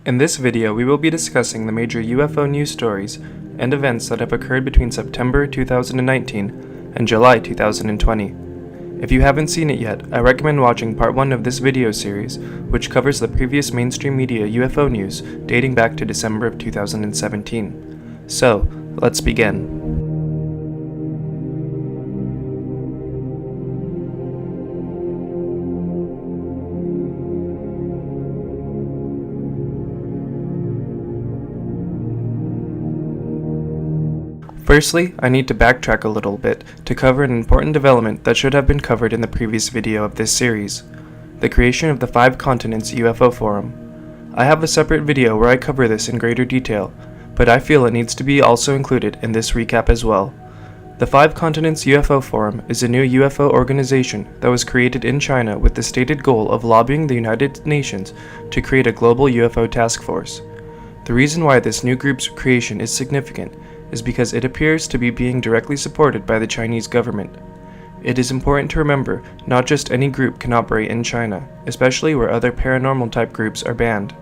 In this video, we will be discussing the major UFO news stories and events that have occurred between September 2019 and July 2020. If you haven't seen it yet, I recommend watching part 1 of this video series, which covers the previous mainstream media UFO news dating back to December of 2017. So, let's begin. Firstly, I need to backtrack a little bit to cover an important development that should have been covered in the previous video of this series, the creation of the 5 Continents UFO Forum. I have a separate video where I cover this in greater detail, but I feel it needs to be also included in this recap as well. The 5 Continents UFO Forum is a new UFO organization that was created in China with the stated goal of lobbying the United Nations to create a global UFO task force. The reason why this new group's creation is significant is because it appears to be being directly supported by the Chinese government. It is important to remember not just any group can operate in China, especially where other paranormal type groups are banned.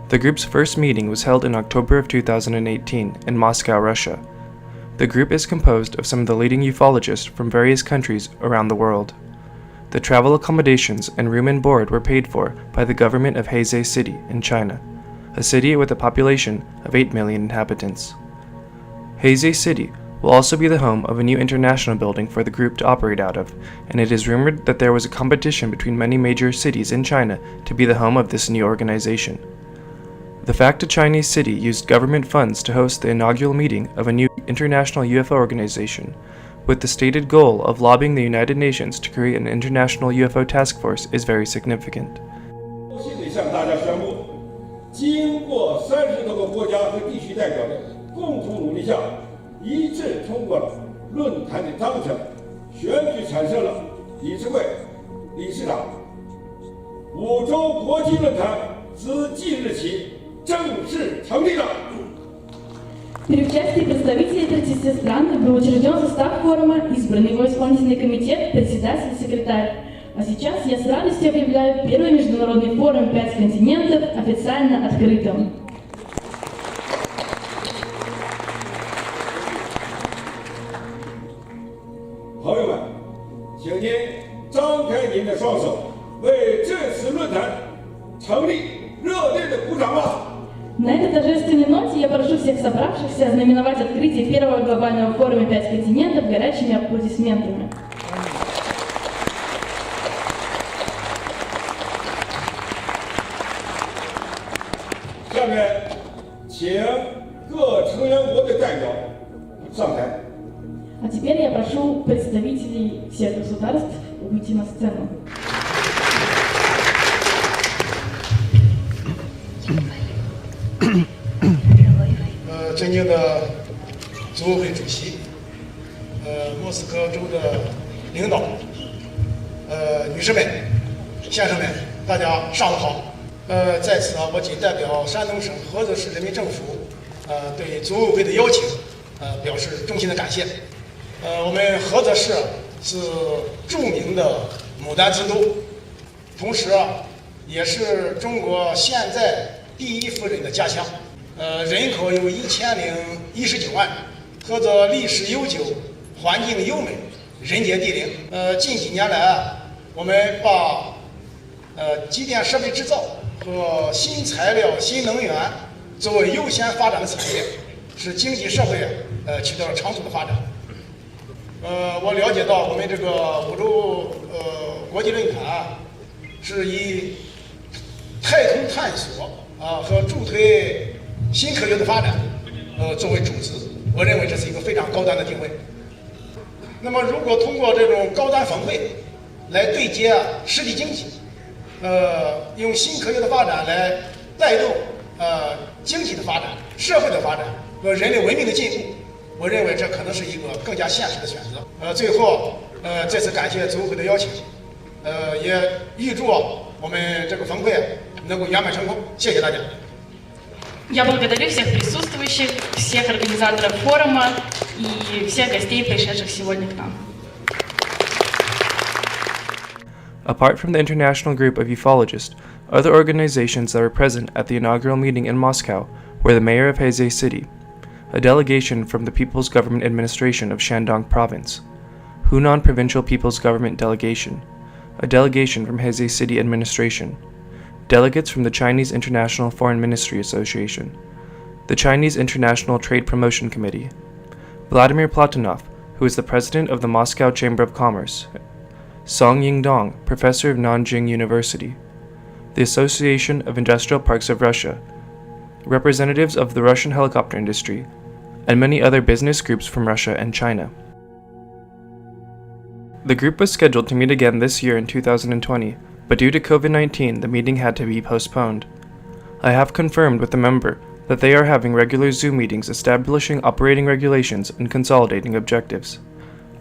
The group's first meeting was held in October of 2018 in Moscow, Russia. The group is composed of some of the leading ufologists from various countries around the world. The travel accommodations and room and board were paid for by the government of Hebei City in China, a city with a population of 8 million inhabitants. Hebei City will also be the home of a new international building for the group to operate out of, and it is rumored that there was a competition between many major cities in China to be the home of this new organization. The fact a Chinese city used government funds to host the inaugural meeting of a new international UFO organization, with the stated goal of lobbying the United Nations to create an international UFO task force, is very significant. 共同努力下，一致通过了论坛的章程，选举产生了理事会、理事长。5周国际论坛自即日起正式成立了。При участии представителей 30 стран был учрежден состав форума, избран его исполнительный комитет, председатель и секретарь. А сейчас я с радостью объявляю первый международный форум «5 континентов» официально открытым. 朋友们，请您张开您的双手，为这次论坛成立热烈的鼓掌吧！ На этой торжественной ноте я прошу всех собравшихся ознаменовать открытие первого глобального форума «5 континентов» горячими аплодисментами. 下面，请各成员国的代表上台。 А теперь я прошу представителей всех государств выйти на сцену. Э, 尊敬的组委会主席，莫斯科州的领导，女士们、先生们，大家上午好。在此我仅代表山东省菏泽市人民政府，对组委会的邀请，表示衷心的感谢。 我们菏泽市是著名的牡丹之都，同时也是中国现在第1夫人的家乡。人口有1019万，菏泽历史悠久，环境优美，人杰地灵。近几年来我们把机电设备制造和新材料、新能源作为优先发展的产业，使经济社会取得了长足的发展。 我了解到我们这个5洲国际论坛是以太空探索和助推新科学的发展作为主旨，我认为这是一个非常高端的定位。那么，如果通过这种高端峰会来对接实体经济，用新科学的发展来带动经济的发展、社会的发展和人类文明的进步。 我认为这可能是一个更加现实的选择。最后，再次感谢组委会的邀请，也预祝我们这个峰会能够圆满成功。谢谢大家。Я благодарю всех присутствующих, всех организаторов форума и всех гостей, пришедших сегодня к нам. Apart from the international group of ufologists, Other organizations that were present at the inaugural meeting in Moscow were the mayor of Hebei City, a delegation from the People's Government Administration of Shandong Province, Hunan Provincial People's Government Delegation, a delegation from Hebei City Administration, delegates from the Chinese International Foreign Ministry Association, the Chinese International Trade Promotion Committee, Vladimir Platonov, who is the president of the Moscow Chamber of Commerce, Song Yingdong, professor of Nanjing University, the Association of Industrial Parks of Russia, representatives of the Russian helicopter industry, and many other business groups from Russia and China. The group was scheduled to meet again this year in 2020, but due to COVID-19, the meeting had to be postponed. I have confirmed with the member that they are having regular Zoom meetings establishing operating regulations and consolidating objectives.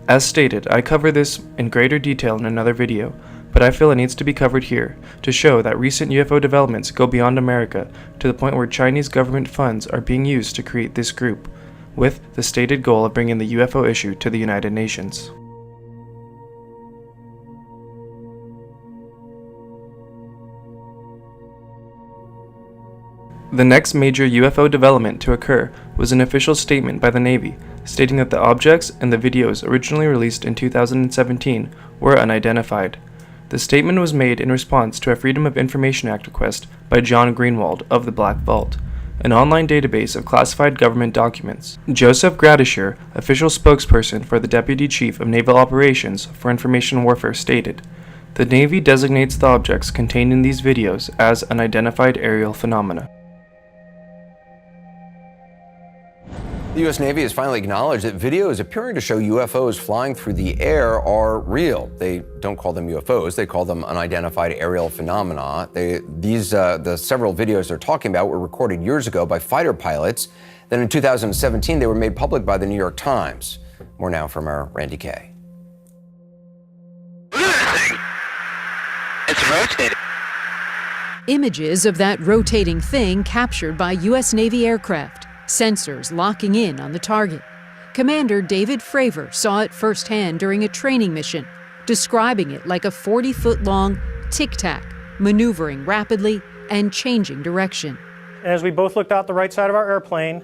As stated, I cover this in greater detail in another video, but I feel it needs to be covered here to show that recent UFO developments go beyond America to the point where Chinese government funds are being used to create this group, with the stated goal of bringing the UFO issue to the United Nations. The next major UFO development to occur was an official statement by the Navy stating that the objects and the videos originally released in 2017 were unidentified. The statement was made in response to a Freedom of Information Act request by John Greenwald of the Black Vault, an online database of classified government documents. Joseph Gradisher, official spokesperson for the Deputy Chief of Naval Operations for Information Warfare, stated, "The Navy designates the objects contained in these videos as unidentified aerial phenomena." The U.S. Navy has finally acknowledged that videos appearing to show UFOs flying through the air are real. They don't call them UFOs, they call them unidentified aerial phenomena. The several videos they're talking about were recorded years ago by fighter pilots. Then in 2017, they were made public by the New York Times. More now from our Randy Kay. Look at that thing. It's rotating. Images of that rotating thing captured by U.S. Navy aircraft. Sensors locking in on the target. Commander David Fravor saw it firsthand during a training mission, describing it like a 40-foot-long tic-tac, maneuvering rapidly and changing direction. As we both looked out the right side of our airplane,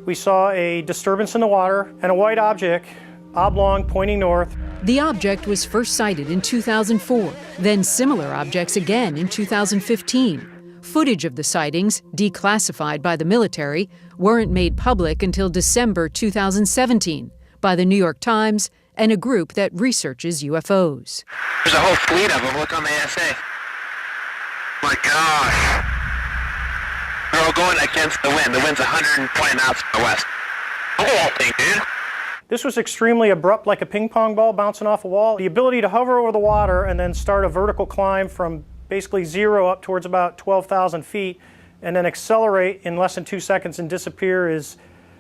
we saw a disturbance in the water and a white object, oblong, pointing north. The object was first sighted in 2004, then similar objects again in 2015. Footage of the sightings, declassified by the military, weren't made public until December 2017 by the New York Times and a group that researches UFOs. There's a whole fleet of them. Look on the ASA. My gosh. They're all going against the wind. The wind's 120 knots from the west. Look at that thing, dude. This was extremely abrupt, like a ping pong ball bouncing off a wall. The ability to hover over the water and then start a vertical climb from basically zero up towards about 12,000 feet and then accelerate in less than 2 seconds and disappear is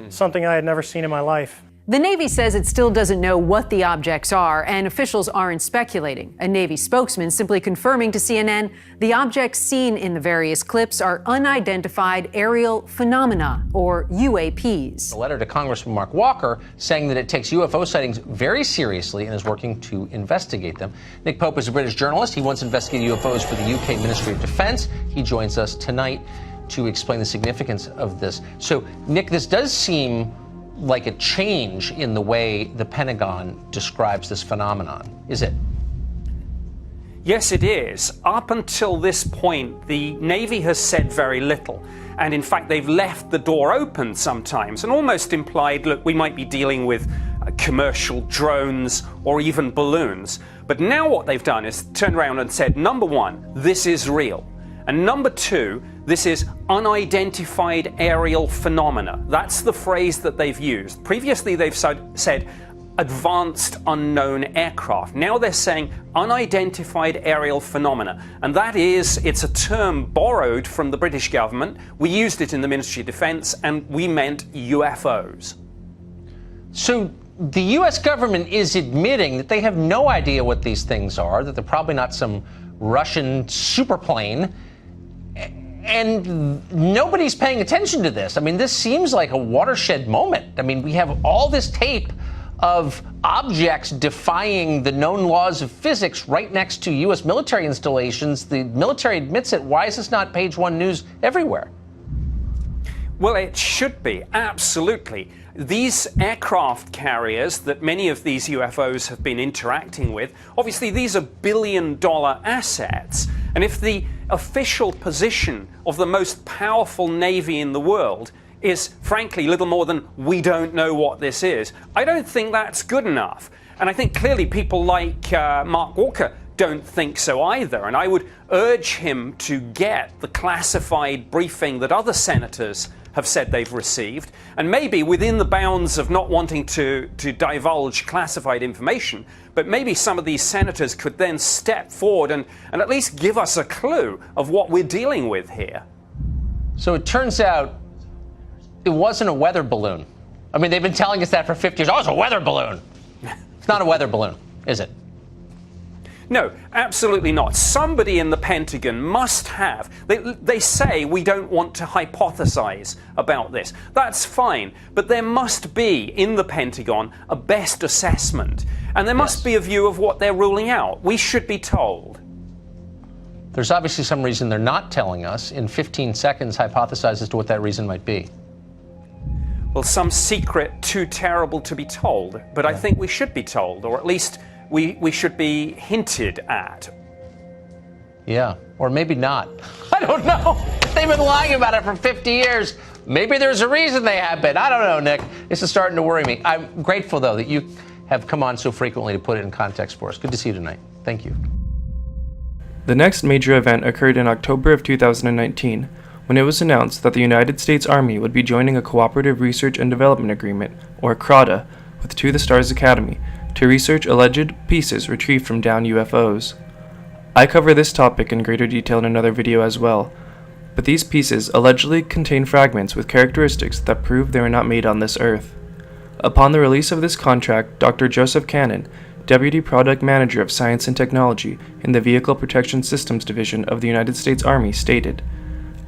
something I had never seen in my life. The Navy says it still doesn't know what the objects are, and officials aren't speculating. A Navy spokesman simply confirming to CNN the objects seen in the various clips are unidentified aerial phenomena, or UAPs. A letter to Congressman Mark Walker saying that it takes UFO sightings very seriously and is working to investigate them. Nick Pope is a British journalist. He once investigated UFOs for the UK Ministry of Defense. He joins us tonight to explain the significance of this. So, Nick, this does seem like a change in the way the Pentagon describes this phenomenon, is it? Yes, it is. Up until this point, the Navy has said very little. And in fact, they've left the door open sometimes and almost implied, look, we might be dealing with commercial drones or even balloons. But now what they've done is turned around and said, number one, this is real. And number two, this is unidentified aerial phenomena. That's the phrase that they've used. Previously, they've said advanced unknown aircraft. Now they're saying unidentified aerial phenomena. And that is, it's a term borrowed from the British government. We used it in the Ministry of Defense, and we meant UFOs. So the U.S. government is admitting that they have no idea what these things are, that they're probably not some Russian superplane. And nobody's paying attention to this. I mean, this seems like a watershed moment. I mean, we have all this tape of objects defying the known laws of physics right next to U.S. military installations. The military admits it. Why is this not page one news everywhere? Well, it should be, absolutely. These aircraft carriers that many of these UFOs have been interacting with, obviously these are billion-dollar assets. And if the official position of the most powerful Navy in the world is, frankly, little more than, we don't know what this is, I don't think that's good enough. And I think clearly people like Mark Walker don't think so either. And I would urge him to get the classified briefing that other senators have said they've received, and maybe within the bounds of not wanting to divulge classified information, but maybe some of these senators could then step forward and at least give us a clue of what we're dealing with here. So it turns out it wasn't a weather balloon. I mean, they've been telling us that for 50 years. Oh, it's a weather balloon. It's not a weather balloon, is it? No, absolutely not. Somebody in the Pentagon must have. They say we don't want to hypothesize about this. That's fine, but there must be in the Pentagon a best assessment, and there must be a view of what they're ruling out. We should be told. There's obviously some reason they're not telling us. In 15 seconds, hypothesize as to what that reason might be. Well, some secret too terrible to be told, but I think we should be told, or at least we should be hinted at. Yeah, or maybe not. I don't know. They've been lying about it for 50 years. Maybe there's a reason they have been. I don't know, Nick. This is starting to worry me. I'm grateful, though, that you have come on so frequently to put it in context for us. Good to see you tonight. Thank you. The next major event occurred in October of 2019, when it was announced that the United States Army would be joining a Cooperative Research and Development Agreement, or CRADA, with To the Stars Academy, to research alleged pieces retrieved from downed UFOs. I cover this topic in greater detail in another video as well, but these pieces allegedly contain fragments with characteristics that prove they were not made on this Earth. Upon the release of this contract, Dr. Joseph Cannon, Deputy Product Manager of Science and Technology in the Vehicle Protection Systems Division of the United States Army, stated,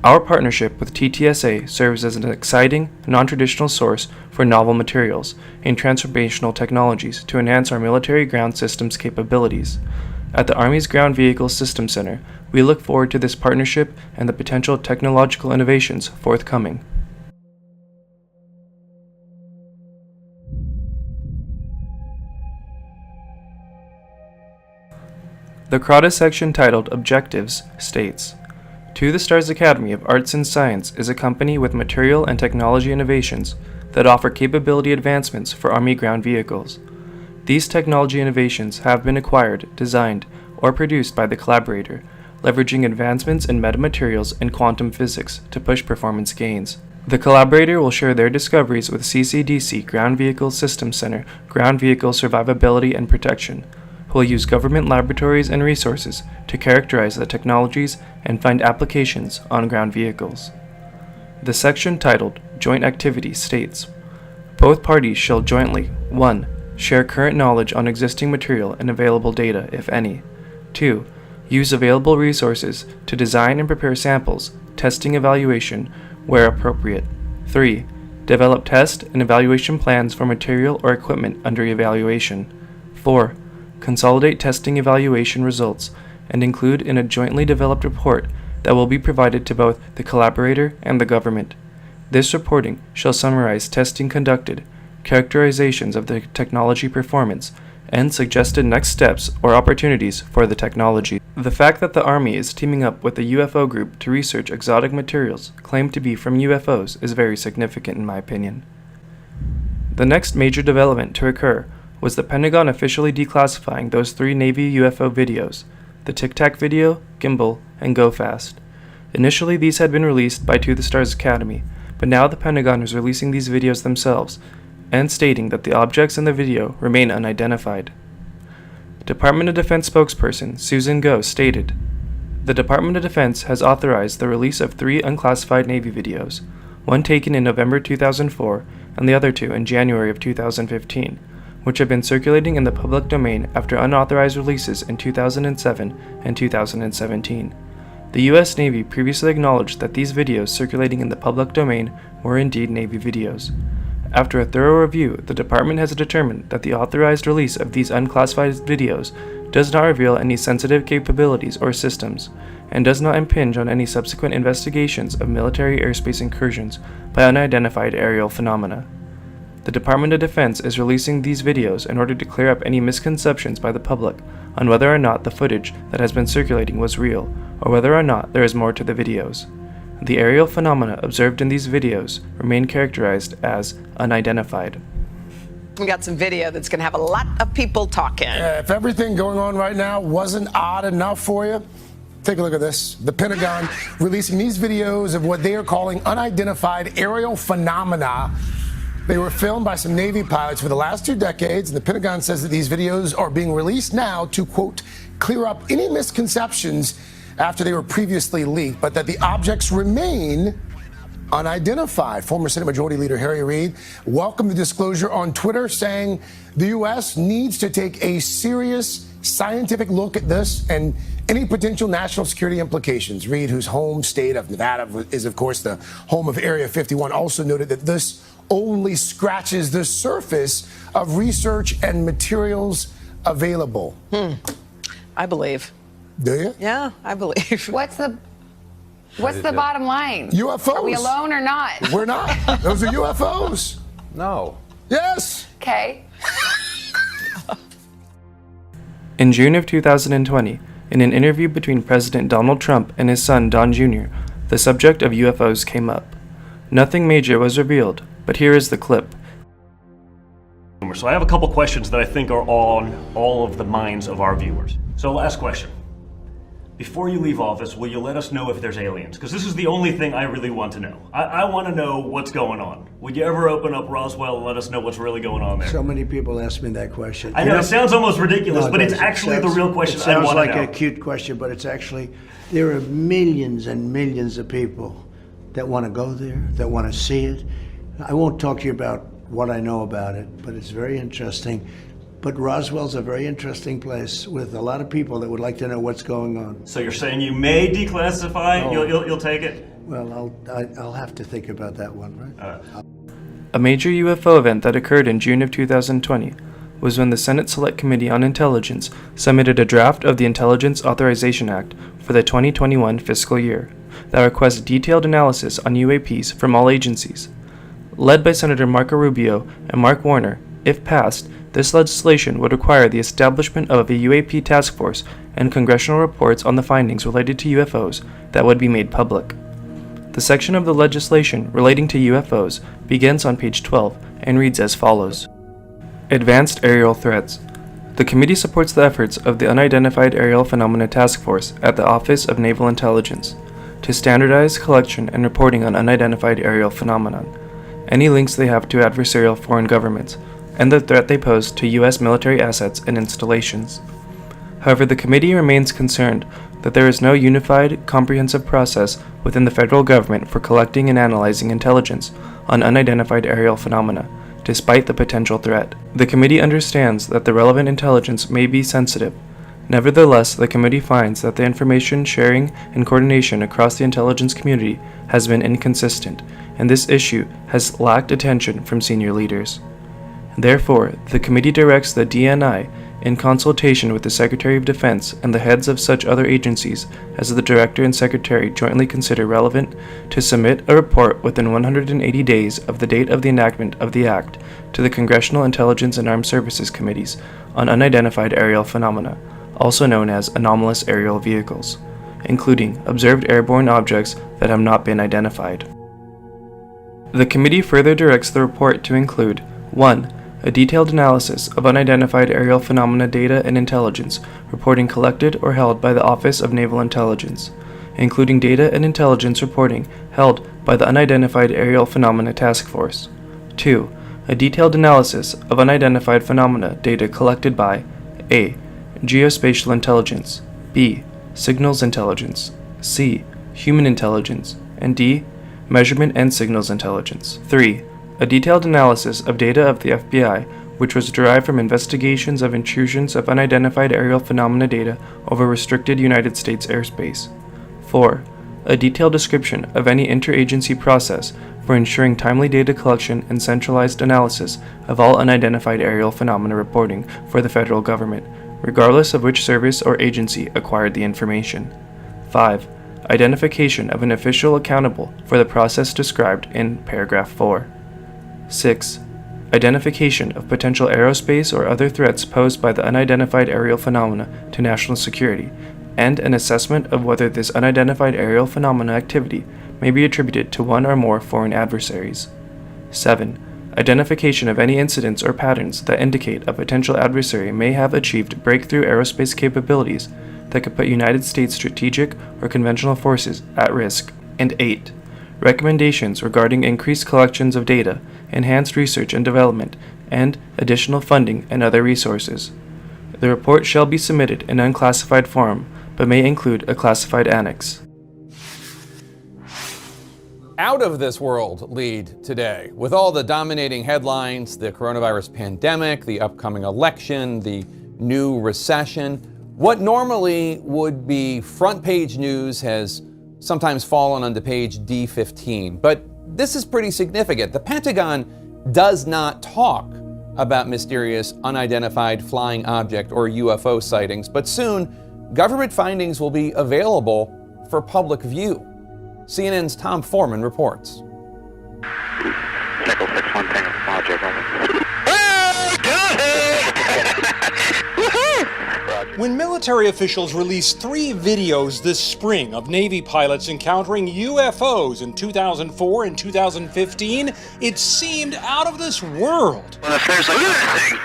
"Our partnership with TTSA serves as an exciting, non-traditional source for novel materials and transformational technologies to enhance our military ground systems capabilities. At the Army's Ground Vehicle Systems Center, we look forward to this partnership and the potential technological innovations forthcoming." The CRADA section titled Objectives states, To the Stars Academy of Arts and Science is a company with material and technology innovations that offer capability advancements for Army ground vehicles. These technology innovations have been acquired, designed, or produced by the collaborator, leveraging advancements in metamaterials and quantum physics to push performance gains. The collaborator will share their discoveries with CCDC Ground Vehicle Systems Center Ground Vehicle Survivability and Protection, who will use government laboratories and resources to characterize the technologies and find applications on ground vehicles. The section titled Joint Activity states, both parties shall jointly 1. Share current knowledge on existing material and available data, if any. 2. Use available resources to design and prepare samples, testing evaluation, where appropriate. 3. Develop test and evaluation plans for material or equipment under evaluation. 4. Consolidate testing evaluation results and include in a jointly developed report that will be provided to both the collaborator and the government. This reporting shall summarize testing conducted, characterizations of the technology performance, and suggested next steps or opportunities for the technology. The fact that the Army is teaming up with the UFO group to research exotic materials claimed to be from UFOs is very significant in my opinion. The next major development to occur was the Pentagon officially declassifying those 3 Navy UFO videos, the Tic Tac video, Gimbal, and Go Fast. Initially these had been released by To the Stars Academy, but now the Pentagon is releasing these videos themselves, and stating that the objects in the video remain unidentified. Department of Defense spokesperson Susan Go stated, "The Department of Defense has authorized the release of 3 unclassified Navy videos, one taken in November 2004 and the other 2 in January of 2015, which have been circulating in the public domain after unauthorized releases in 2007 and 2017. The U.S. Navy previously acknowledged that these videos circulating in the public domain were indeed Navy videos. After a thorough review, the department has determined that the authorized release of these unclassified videos does not reveal any sensitive capabilities or systems, and does not impinge on any subsequent investigations of military airspace incursions by unidentified aerial phenomena. The Department of Defense is releasing these videos in order to clear up any misconceptions by the public on whether or not the footage that has been circulating was real, or whether or not there is more to the videos. The aerial phenomena observed in these videos remain characterized as unidentified. We got some video that's going to have a lot of people talking. If everything going on right now wasn't odd enough for you, take a look at this. The Pentagon releasing these videos of what they are calling unidentified aerial phenomena. They were filmed by some Navy pilots for the last 2 decades, and the Pentagon says that these videos are being released now to, quote, clear up any misconceptions after they were previously leaked, but that the objects remain unidentified. Former Senate Majority Leader Harry Reid welcomed the disclosure on Twitter, saying the U.S. needs to take a serious scientific look at this and any potential national security implications. Reid, whose home state of Nevada is, of course, the home of Area 51, also noted that this only scratches the surface of research and materials available. I believe. Do you? Yeah, I believe. What's the bottom line? UFOs. Are we alone or not? We're not. Those are UFOs. No. Yes. Okay. In June of 2020, in an interview between President Donald Trump and his son Don Jr., the subject of UFOs came up. Nothing major was revealed, but here is the clip. So I have a couple questions that I think are on all of the minds of our viewers. So last question. Before you leave office, will you let us know if there's aliens? Because this is the only thing I really want to know. I want to know what's going on. Would you ever open up Roswell and let us know what's really going on there? So many people ask me that question. I know, it sounds almost ridiculous, but it's actually the real question I want to know. It sounds like a cute question, but it's actually, there are millions and millions of people that want to go there, that want to see it. I won't talk to you about what I know about it, but it's very interesting. But Roswell's a very interesting place with a lot of people that would like to know what's going on. So you're saying you may declassify? Oh. You'll take it? Well, I'll have to think about that one, right? A major UFO event that occurred in June of 2020 was when the Senate Select Committee on Intelligence submitted a draft of the Intelligence Authorization Act for the 2021 fiscal year that requests detailed analysis on UAPs from all agencies. Led by Senator Marco Rubio and Mark Warner, if passed, this legislation would require the establishment of a UAP task force and congressional reports on the findings related to UFOs that would be made public. The section of the legislation relating to UFOs begins on page 12 and reads as follows. Advanced Aerial Threats. The committee supports the efforts of the Unidentified Aerial Phenomena Task Force at the Office of Naval Intelligence to standardize collection and reporting on unidentified aerial phenomena, any links they have to adversarial foreign governments, and the threat they pose to U.S. military assets and installations. However, the committee remains concerned that there is no unified, comprehensive process within the federal government for collecting and analyzing intelligence on unidentified aerial phenomena, despite the potential threat. The committee understands that the relevant intelligence may be sensitive. Nevertheless, the committee finds that the information sharing and coordination across the intelligence community has been inconsistent, and this issue has lacked attention from senior leaders. Therefore, the committee directs the DNI, in consultation with the Secretary of Defense and the heads of such other agencies as the Director and Secretary jointly consider relevant, to submit a report within 180 days of the date of the enactment of the Act to the Congressional Intelligence and Armed Services Committees on Unidentified Aerial Phenomena, also known as anomalous aerial vehicles, including observed airborne objects that have not been identified. The committee further directs the report to include 1. A detailed analysis of unidentified aerial phenomena data and intelligence reporting collected or held by the Office of Naval Intelligence, including data and intelligence reporting held by the Unidentified Aerial Phenomena Task Force. 2. A detailed analysis of unidentified phenomena data collected by A. Geospatial intelligence, B. Signals intelligence, C. Human intelligence, and D. Measurement and signals intelligence. 3. A detailed analysis of data of the FBI, which was derived from investigations of intrusions of unidentified aerial phenomena data over restricted United States airspace. 4. A detailed description of any interagency process for ensuring timely data collection and centralized analysis of all unidentified aerial phenomena reporting for the federal government, regardless of which service or agency acquired the information. 5. Identification of an official accountable for the process described in paragraph 4. 6. Identification of potential aerospace or other threats posed by the unidentified aerial phenomena to national security, and an assessment of whether this unidentified aerial phenomena activity may be attributed to one or more foreign adversaries. 7. Identification of any incidents or patterns that indicate a potential adversary may have achieved breakthrough aerospace capabilities that could put United States strategic or conventional forces at risk. And 8. Recommendations regarding increased collections of data, enhanced research and development, and additional funding and other resources. The report shall be submitted in unclassified form, but may include a classified annex. Out of this world lead today, with all the dominating headlines, the coronavirus pandemic, the upcoming election, the new recession. What normally would be front page news has sometimes fallen onto page D15, but this is pretty significant. The Pentagon does not talk about mysterious unidentified flying object or UFO sightings, but soon government findings will be available for public view. CNN's Tom Foreman reports. When military officials released 3 videos this spring of Navy pilots encountering UFOs in 2004 and 2015, it seemed out of this world. Well, if there's a thing,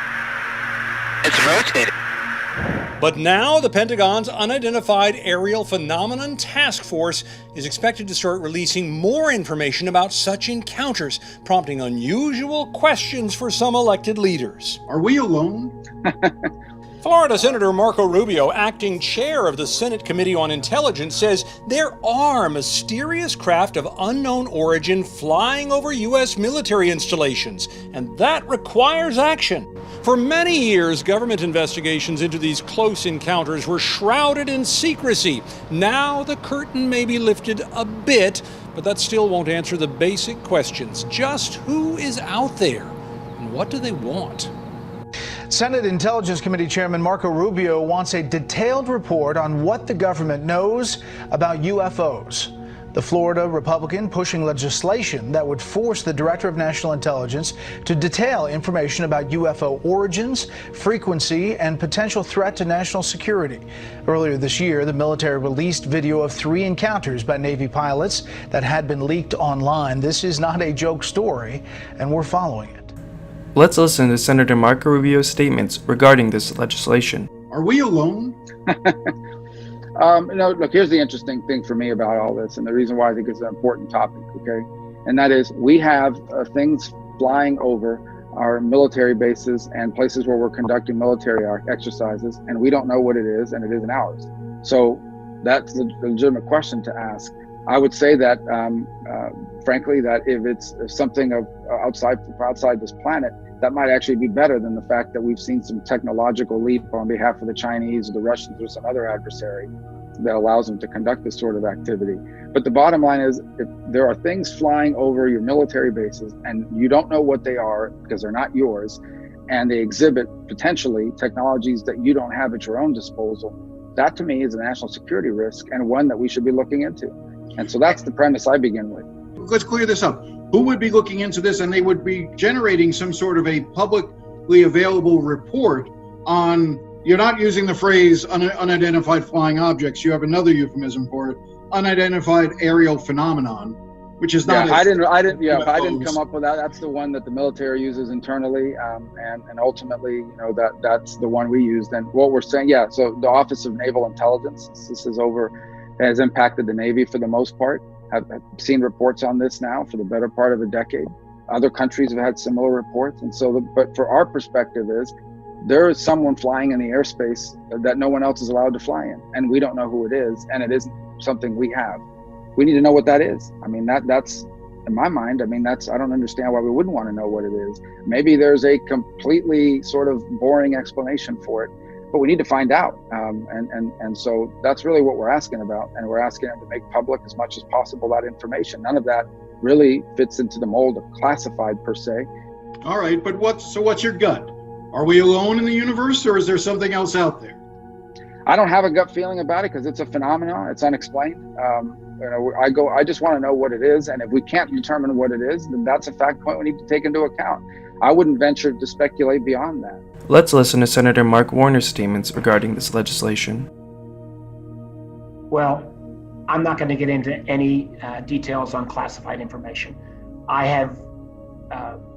it's rotating. But now the Pentagon's Unidentified Aerial Phenomenon Task Force is expected to start releasing more information about such encounters, prompting unusual questions for some elected leaders. Are we alone? Florida Senator Marco Rubio, acting chair of the Senate Committee on Intelligence, says there are mysterious craft of unknown origin flying over U.S. military installations, and that requires action. For many years, government investigations into these close encounters were shrouded in secrecy. Now the curtain may be lifted a bit, but that still won't answer the basic questions. Just who is out there, and what do they want? Senate Intelligence Committee Chairman Marco Rubio wants a detailed report on what the government knows about UFOs. The Florida Republican pushing legislation that would force the Director of National Intelligence to detail information about UFO origins, frequency, and potential threat to national security. Earlier this year, the military released video of 3 encounters by Navy pilots that had been leaked online. This is not a joke story, and we're following it. Let's listen to Senator Marco Rubio's statements regarding this legislation. Are we alone? Look, here's the interesting thing for me about all this, and the reason why I think it's an important topic, okay? And that is, we have things flying over our military bases and places where we're conducting military exercises, and we don't know what it is, and it isn't ours. So that's the legitimate question to ask. I would say that, frankly, that if it's something of outside this planet, that might actually be better than the fact that we've seen some technological leap on behalf of the Chinese or the Russians or some other adversary that allows them to conduct this sort of activity. But the bottom line is, if there are things flying over your military bases and you don't know what they are because they're not yours, and they exhibit potentially technologies that you don't have at your own disposal, that to me is a national security risk and one that we should be looking into. And so that's the premise I begin with. Let's clear this up. Who would be looking into this? And they would be generating some sort of a publicly available report on, you're not using the phrase unidentified flying objects. You have another euphemism for it, unidentified aerial phenomenon, which is not. I didn't come up with that. That's the one that the military uses internally, and ultimately, that's the one we used. And what we're saying, so the Office of Naval Intelligence, this has impacted the Navy for the most part. I've seen reports on this now for the better part of a decade. Other countries have had similar reports. And so, but for our perspective is, there is someone flying in the airspace that no one else is allowed to fly in, and we don't know who it is, and it isn't something we have. We need to know what that is. I mean, that's in my mind, I don't understand why we wouldn't want to know what it is. Maybe there's a completely sort of boring explanation for it, but we need to find out. And so that's really what we're asking about. And we're asking them to make public as much as possible that information. None of that really fits into the mold of classified per se. All right, but what's your gut? Are we alone in the universe, or is there something else out there? I don't have a gut feeling about it because it's a phenomenon. It's unexplained. I just want to know what it is. And if we can't determine what it is, then that's a fact point we need to take into account. I wouldn't venture to speculate beyond that. Let's listen to Senator Mark Warner's statements regarding this legislation. Well, I'm not going to get into any details on classified information. I have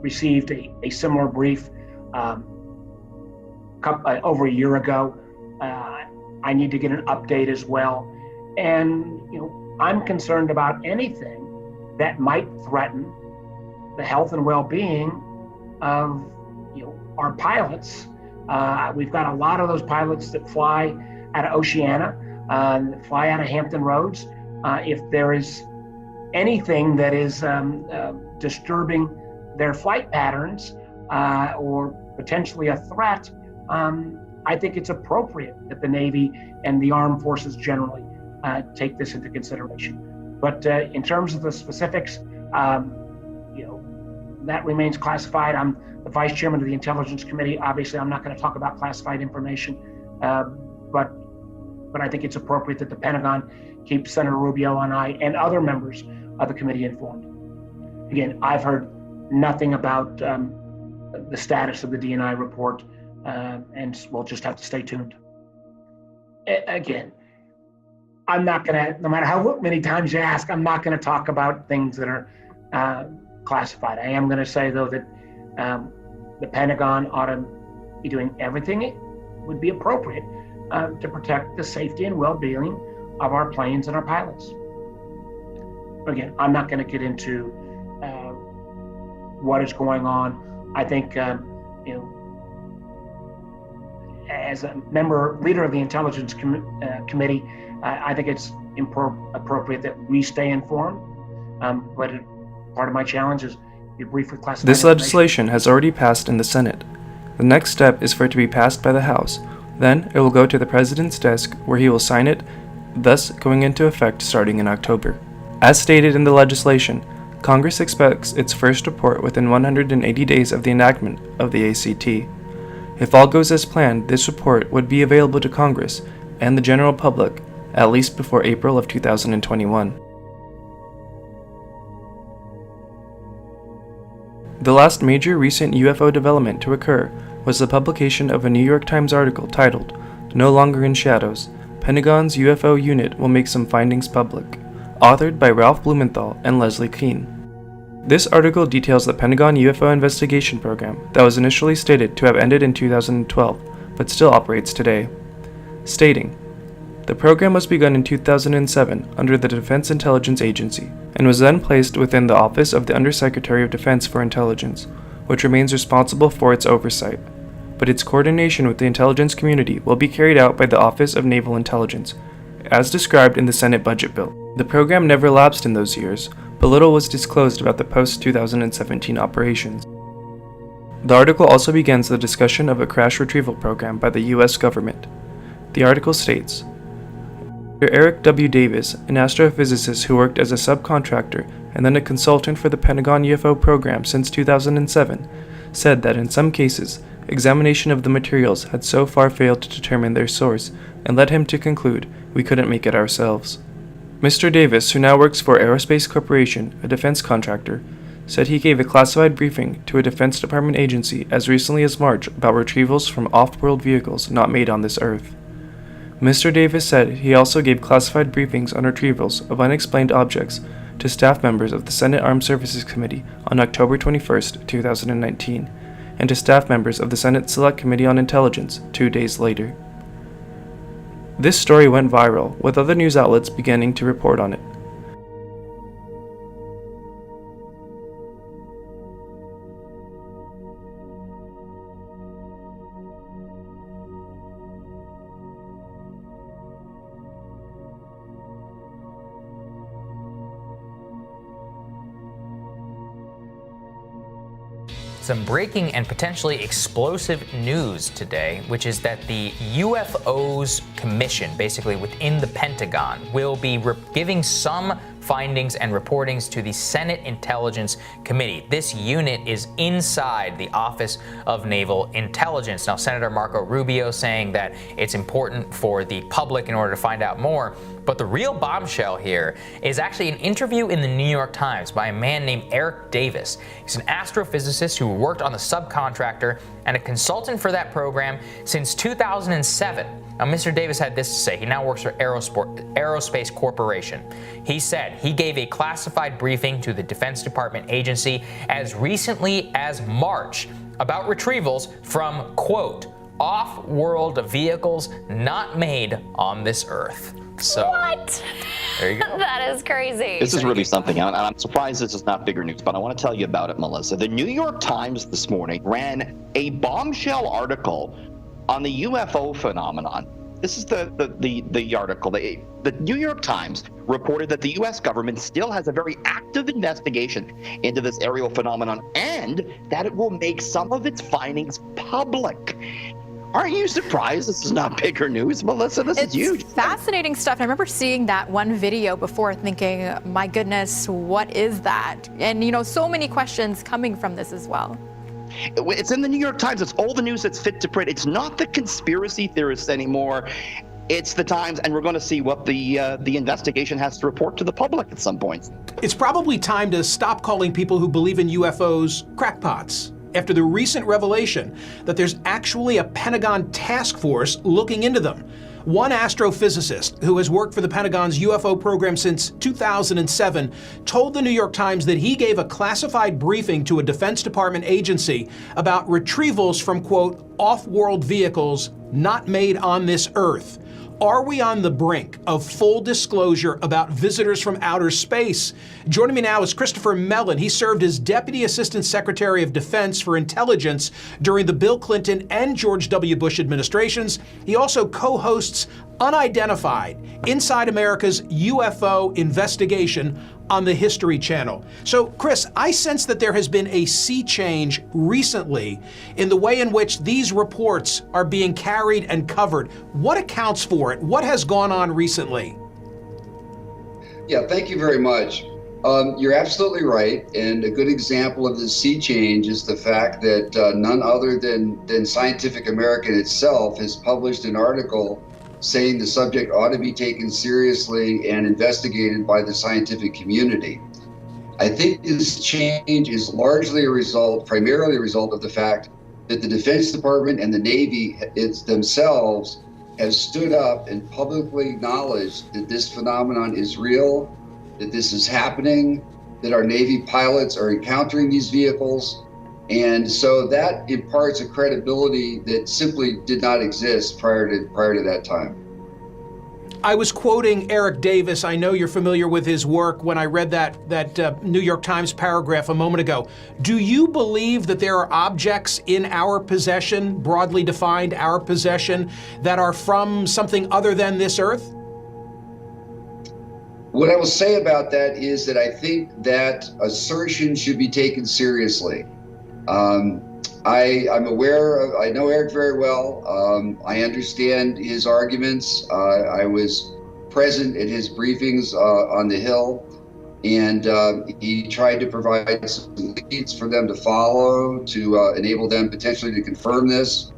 received a similar brief over a year ago. I need to get an update as well. And, I'm concerned about anything that might threaten the health and well-being of, our pilots. We've got a lot of those pilots that fly out of Oceana, that fly out of Hampton Roads. If there is anything that is disturbing their flight patterns or potentially a threat, I think it's appropriate that the Navy and the armed forces generally take this into consideration. But in terms of the specifics, that remains classified. I'm the vice chairman of the Intelligence Committee. Obviously, I'm not going to talk about classified information, but I think it's appropriate that the Pentagon keep Senator Rubio and I and other members of the committee informed. Again, I've heard nothing about the status of the D&I report, and we'll just have to stay tuned. Again, I'm not going to, no matter how many times you ask, I'm not going to talk about things that are classified. I am going to say, though, that the Pentagon ought to be doing everything it would be appropriate to protect the safety and well-being of our planes and our pilots. But again, I'm not going to get into what is going on. I think, as a leader of the Intelligence Committee, I think it's appropriate that we stay informed. But part of my challenge is be brief with classified This legislation has already passed in the Senate. The next step is for it to be passed by the House. Then it will go to the President's desk, where he will sign it, thus going into effect starting in October. As stated in the legislation, Congress expects its first report within 180 days of the enactment of the ACT. If all goes as planned, this report would be available to Congress and the general public at least before April of 2021. The last major recent UFO development to occur was the publication of a New York Times article titled, "No Longer in Shadows, Pentagon's UFO Unit Will Make Some Findings Public," authored by Ralph Blumenthal and Leslie Kean. This article details the Pentagon UFO investigation program that was initially stated to have ended in 2012, but still operates today, stating, "The program was begun in 2007 under the Defense Intelligence Agency and was then placed within the Office of the Undersecretary of Defense for Intelligence, which remains responsible for its oversight. But its coordination with the intelligence community will be carried out by the Office of Naval Intelligence, as described in the Senate budget bill. The program never lapsed in those years, but little was disclosed about the post-2017 operations." The article also begins the discussion of a crash retrieval program by the U.S. government. The article states, Dr. Eric W. Davis, an astrophysicist who worked as a subcontractor and then a consultant for the Pentagon UFO program since 2007, said that in some cases, examination of the materials had so far failed to determine their source and led him to conclude we couldn't make it ourselves. Mr. Davis, who now works for Aerospace Corporation, a defense contractor, said he gave a classified briefing to a Defense Department agency as recently as March about retrievals from off-world vehicles not made on this Earth. Mr. Davis said he also gave classified briefings on retrievals of unexplained objects to staff members of the Senate Armed Services Committee on October 21, 2019, and to staff members of the Senate Select Committee on Intelligence 2 days later. This story went viral, with other news outlets beginning to report on it. some breaking and potentially explosive news today, which is that the UFOs Commission, basically within the Pentagon, will be giving some findings and reportings to the Senate Intelligence Committee. This unit is inside the Office of Naval Intelligence. Now, Senator Marco Rubio saying that it's important for the public in order to find out more. But the real bombshell here is actually an interview in the New York Times by a man named Eric Davis. He's an astrophysicist who worked on the subcontractor and a consultant for that program since 2007. Now, Mr. Davis had this to say. He now works for Aerospace Corporation. He said he gave a classified briefing to the Defense Department agency as recently as March about retrievals from, quote, off-world vehicles not made on this Earth. So, what? There you go. That is crazy. This is really something, and I'm surprised this is not bigger news, but I want to tell you about it, Melissa. The New York Times this morning ran a bombshell article on the UFO phenomenon. This is the article. The New York Times reported that the U.S. government still has a very active investigation into this aerial phenomenon and that it will make some of its findings public. Aren't you surprised this is not bigger news, Melissa? This is huge. Fascinating stuff. I remember seeing that one video before thinking, my goodness, what is that? And, you know, so many questions coming from this as well. It's in the New York Times. It's all the news that's fit to print. It's not the conspiracy theorists anymore. It's the Times, and we're going to see what the investigation has to report to the public at some point. It's probably time to stop calling people who believe in UFOs crackpots after the recent revelation that there's actually a Pentagon task force looking into them. One astrophysicist who has worked for the Pentagon's UFO program since 2007 told the New York Times that he gave a classified briefing to a Defense Department agency about retrievals from, quote, off-world vehicles not made on this Earth. Are we on the brink of full disclosure about visitors from outer space? Joining me now is Christopher Mellon. He served as Deputy Assistant Secretary of Defense for Intelligence during the Bill Clinton and George W. Bush administrations. He also co-hosts Unidentified, Inside America's UFO Investigation on the History Channel. So, Chris, I sense that there has been a sea change recently in the way in which these reports are being carried and covered. What accounts for it? What has gone on recently? Yeah, thank you very much. You're absolutely right. And a good example of the sea change is the fact that none other than Scientific American itself has published an article saying the subject ought to be taken seriously and investigated by the scientific community. I think this change is largely primarily a result of the fact that the Defense Department and the Navy themselves have stood up and publicly acknowledged that this phenomenon is real, that this is happening, that our Navy pilots are encountering these vehicles. And so that imparts a credibility that simply did not exist prior to that time. I was quoting Eric Davis. I know you're familiar with his work when I read that New York Times paragraph a moment ago. Do you believe that there are objects in our possession, broadly defined our possession, that are from something other than this Earth? What I will say about that is that I think that assertion should be taken seriously. I'm aware I know Eric very well. I understand his arguments. I was present at his briefings on the Hill, and he tried to provide some leads for them to follow to enable them potentially to confirm this.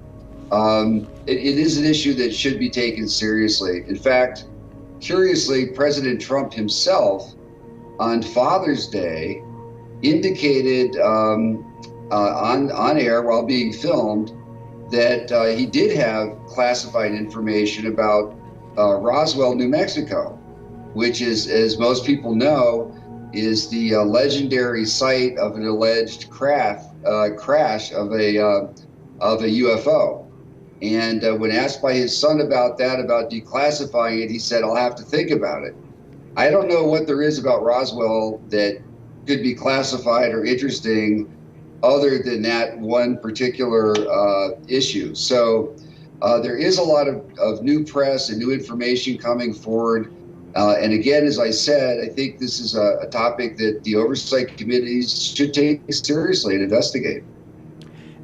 It is an issue that should be taken seriously. In fact, curiously, President Trump himself on Father's Day indicated on air while being filmed that he did have classified information about Roswell, New Mexico, which is, as most people know, is the legendary site of an alleged crash of a UFO. And when asked by his son about declassifying it, he said, "I'll have to think about it." I don't know what there is about Roswell that could be classified or interesting other than that one particular issue. So there is a lot of new press and new information coming forward. And again, as I said, I think this is a topic that the oversight committees should take seriously and investigate.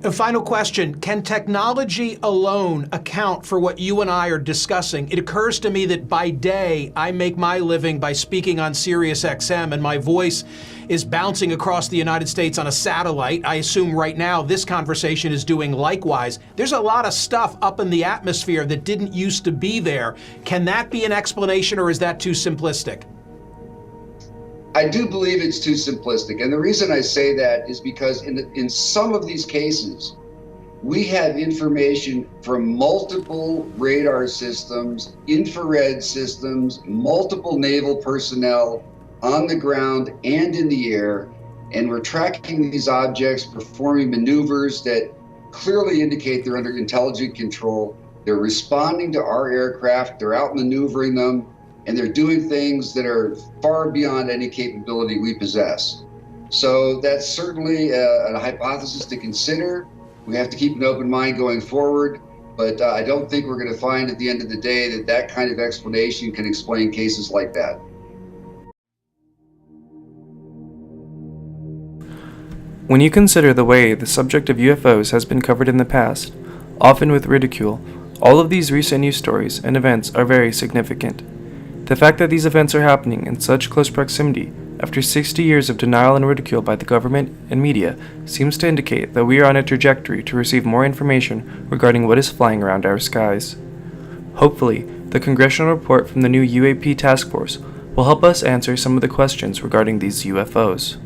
A final question. Can technology alone account for what you and I are discussing? It occurs to me that by day, I make my living by speaking on Sirius XM, and my voice is bouncing across the United States on a satellite. I assume right now this conversation is doing likewise. There's a lot of stuff up in the atmosphere that didn't used to be there. Can that be an explanation, or is that too simplistic? I do believe it's too simplistic. And the reason I say that is because in some of these cases, we have information from multiple radar systems, infrared systems, multiple naval personnel on the ground and in the air. And we're tracking these objects, performing maneuvers that clearly indicate they're under intelligent control. They're responding to our aircraft, they're out maneuvering them, and they're doing things that are far beyond any capability we possess. So that's certainly a hypothesis to consider. We have to keep an open mind going forward, but I don't think we're going to find at the end of the day that that kind of explanation can explain cases like that. When you consider the way the subject of UFOs has been covered in the past, often with ridicule, all of these recent news stories and events are very significant. The fact that these events are happening in such close proximity after 60 years of denial and ridicule by the government and media seems to indicate that we are on a trajectory to receive more information regarding what is flying around our skies. Hopefully, the congressional report from the new UAP task force will help us answer some of the questions regarding these UFOs.